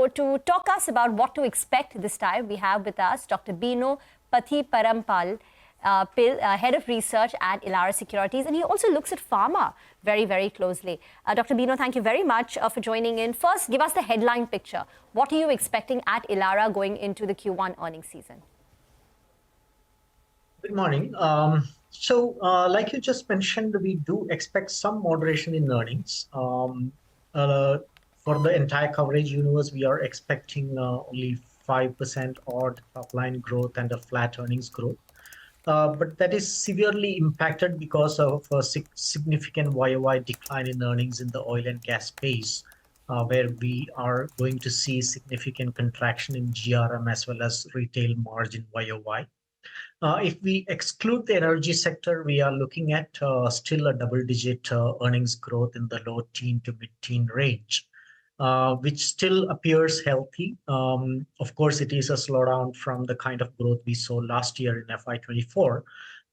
So to talk us about what to expect this time, we have with us Dr. Bino Pathiparampil, Head of Research at Elara Securities, and he also looks at pharma very, very closely. Dr. Bino, thank you very much for joining in. First, give us the headline picture. What are you expecting at Elara going into the Q1 earnings season? Good morning. Like you just mentioned, we do expect some moderation in earnings. For the entire coverage universe, we are expecting only 5% odd top line growth and a flat earnings growth. But that is severely impacted because of a significant YOY decline in earnings in the oil and gas space, where we are going to see significant contraction in GRM as well as retail margin YOY. If we exclude the energy sector, we are looking at still a double-digit earnings growth in the low teen to mid-teen range, which still appears healthy. Of course, it is a slowdown from the kind of growth we saw last year in FY24.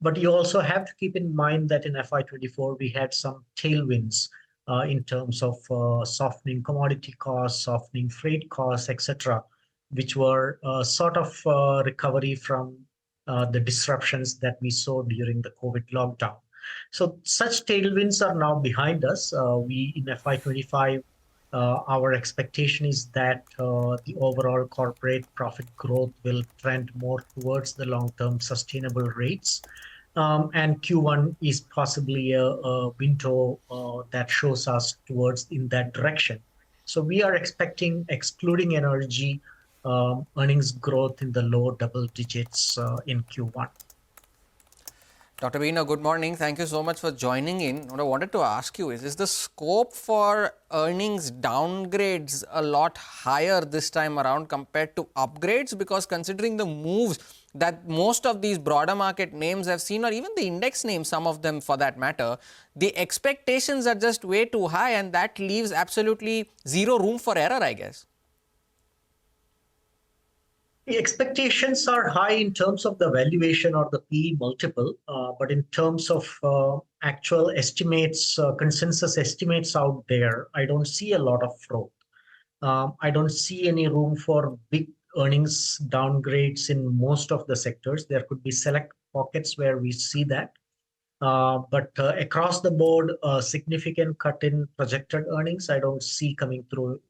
But you also have to keep in mind that in FY24, we had some tailwinds in terms of softening commodity costs, softening freight costs, etc., which were sort of recovery from the disruptions that we saw during the COVID lockdown. So such tailwinds are now behind us. We in FY25, our expectation is that the overall corporate profit growth will trend more towards the long-term sustainable rates. And Q1 is possibly a window that shows us towards in that direction. So we are expecting, excluding energy, earnings growth in the low double digits in Q1. Dr. Bino, good morning. Thank you so much for joining in. What I wanted to ask you is the scope for earnings downgrades a lot higher this time around compared to upgrades? Because considering the moves that most of these broader market names have seen, or even the index names, some of them for that matter, the expectations are just way too high, and that leaves absolutely zero room for error, I guess. The expectations are high in terms of the valuation or the PE multiple, but in terms of actual estimates, consensus estimates out there, I don't see a lot of growth. I don't see any room for big earnings downgrades in most of the sectors. There could be select pockets where we see that. But across the board, a significant cut in projected earnings, I don't see coming through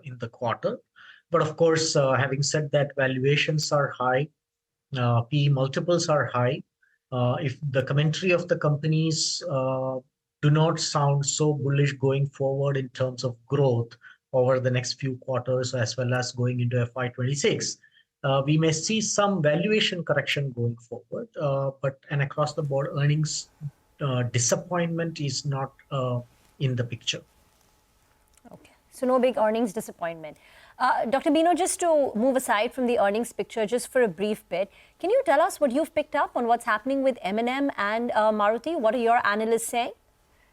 in the quarter. But of course, having said that, valuations are high, PE multiples are high. If the commentary of the companies do not sound so bullish going forward in terms of growth over the next few quarters, as well as going into FY26, we may see some valuation correction going forward. But across the board, earnings disappointment is not in the picture. Okay, so no big earnings disappointment. Dr. Bino, just to move aside from the earnings picture just for a brief bit, can you tell us what you've picked up on what's happening with M&M and Maruti? What are your analysts saying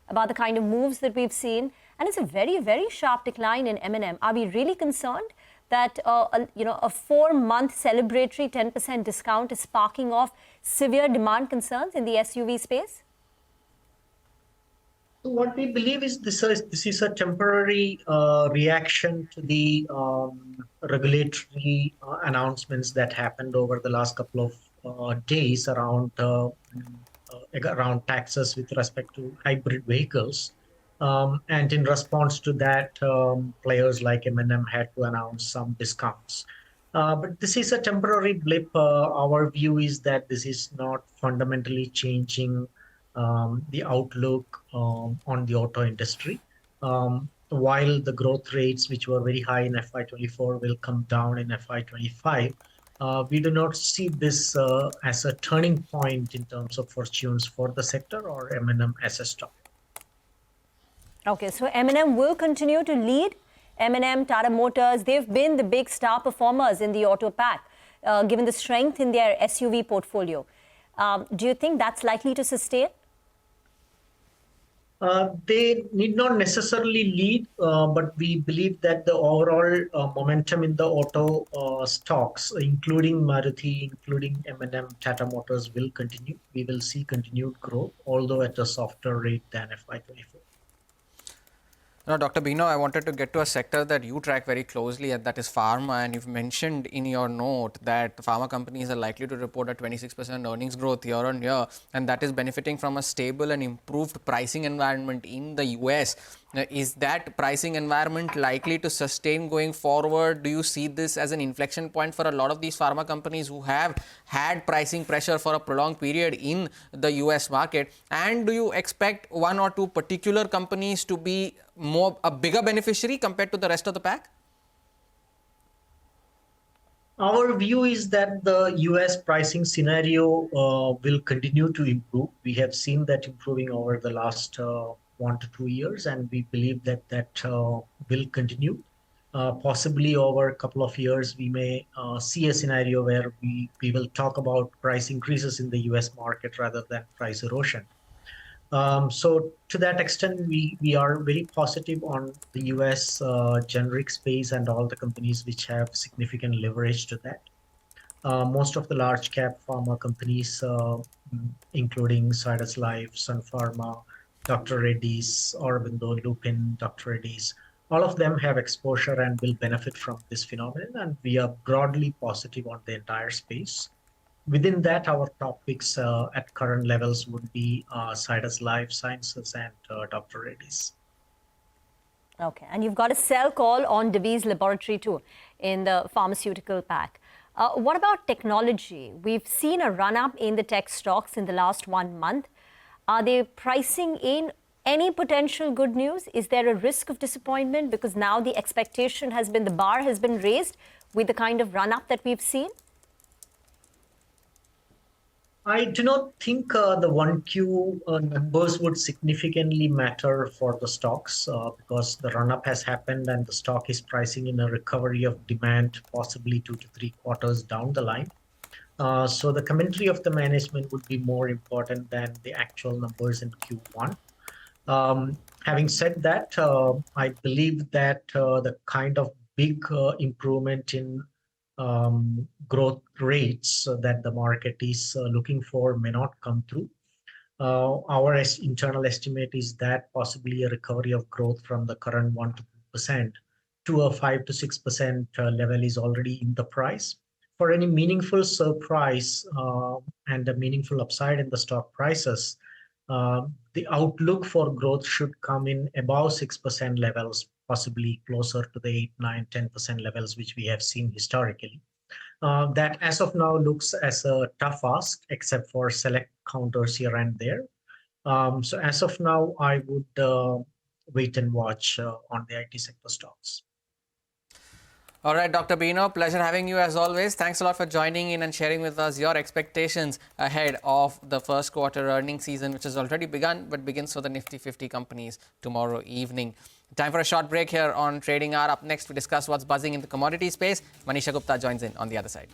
about the kind of moves that we've seen? And it's a very, very sharp decline in M&M. Are we really concerned that a 4-month celebratory 10% discount is sparking off severe demand concerns in the SUV space? So what we believe is this is a temporary reaction to the regulatory announcements that happened over the last couple of days around taxes with respect to hybrid vehicles. And in response to that, players like M&M had to announce some discounts. But this is a temporary blip. Our view is that this is not fundamentally changing the outlook on the auto industry. While the growth rates, which were very high in FY24, will come down in FY25, we do not see this as a turning point in terms of fortunes for the sector or M&M as a stock. Okay, so M&M will continue to lead. M&M, Tata Motors, they've been the big star performers in the auto pack, given the strength in their SUV portfolio. Do you think that's likely to sustain? They need not necessarily lead, but we believe that the overall momentum in the auto stocks, including Maruti, including M&M, Tata Motors, will continue. We will see continued growth, although at a softer rate than FY24. Now, Dr. Bino, I wanted to get to a sector that you track very closely, and that is pharma. And you've mentioned in your note that pharma companies are likely to report a 26% earnings growth year on year, and that is benefiting from a stable and improved pricing environment in the US. Is that pricing environment likely to sustain going forward? Do you see this as an inflection point for a lot of these pharma companies who have had pricing pressure for a prolonged period in the US market? And do you expect one or two particular companies to be a bigger beneficiary compared to the rest of the pack? Our view is that the US pricing scenario will continue to improve. We have seen that improving over the last 1 to 2 years, and we believe that will continue. Possibly over a couple of years, we may see a scenario where we will talk about price increases in the US market rather than price erosion. So to that extent, we are very positive on the US generic space and all the companies which have significant leverage to that. Most of the large cap pharma companies, including Zydus Life, Sun Pharma, Dr. Reddy's, Aurobindo, Lupin, Dr. Reddy's, all of them have exposure and will benefit from this phenomenon. And we are broadly positive on the entire space. Within that, our top picks at current levels would be Zydus Life Sciences and Dr. Reddy's. Okay, and you've got a sell call on Divi's Laboratory too in the pharmaceutical pack. What about technology? We've seen a run-up in the tech stocks in the last 1 month. Are they pricing in any potential good news? Is there a risk of disappointment because now the expectation has been, the bar has been raised with the kind of run-up that we've seen? I do not think the 1Q numbers would significantly matter for the stocks because the run-up has happened and the stock is pricing in a recovery of demand, possibly 2 to 3 quarters down the line. So the commentary of the management would be more important than the actual numbers in Q1. Having said that, I believe that the kind of big improvement in growth rates that the market is looking for may not come through. Our internal estimate is that possibly a recovery of growth from the current 1 to 2% to a 5 to 6% level is already in the price. For any meaningful surprise and a meaningful upside in the stock prices, the outlook for growth should come in above 6% levels, possibly closer to the 8, 9, 10% levels, which we have seen historically. That as of now looks as a tough ask, except for select counters here and there. So as of now, I would wait and watch on the IT sector stocks. All right, Dr. Bino, pleasure having you as always. Thanks a lot for joining in and sharing with us your expectations ahead of the first quarter earnings season, which has already begun, but begins for the Nifty 50 companies tomorrow evening. Time for a short break here on Trading Hour. Up next, we discuss what's buzzing in the commodity space. Manisha Gupta joins in on the other side.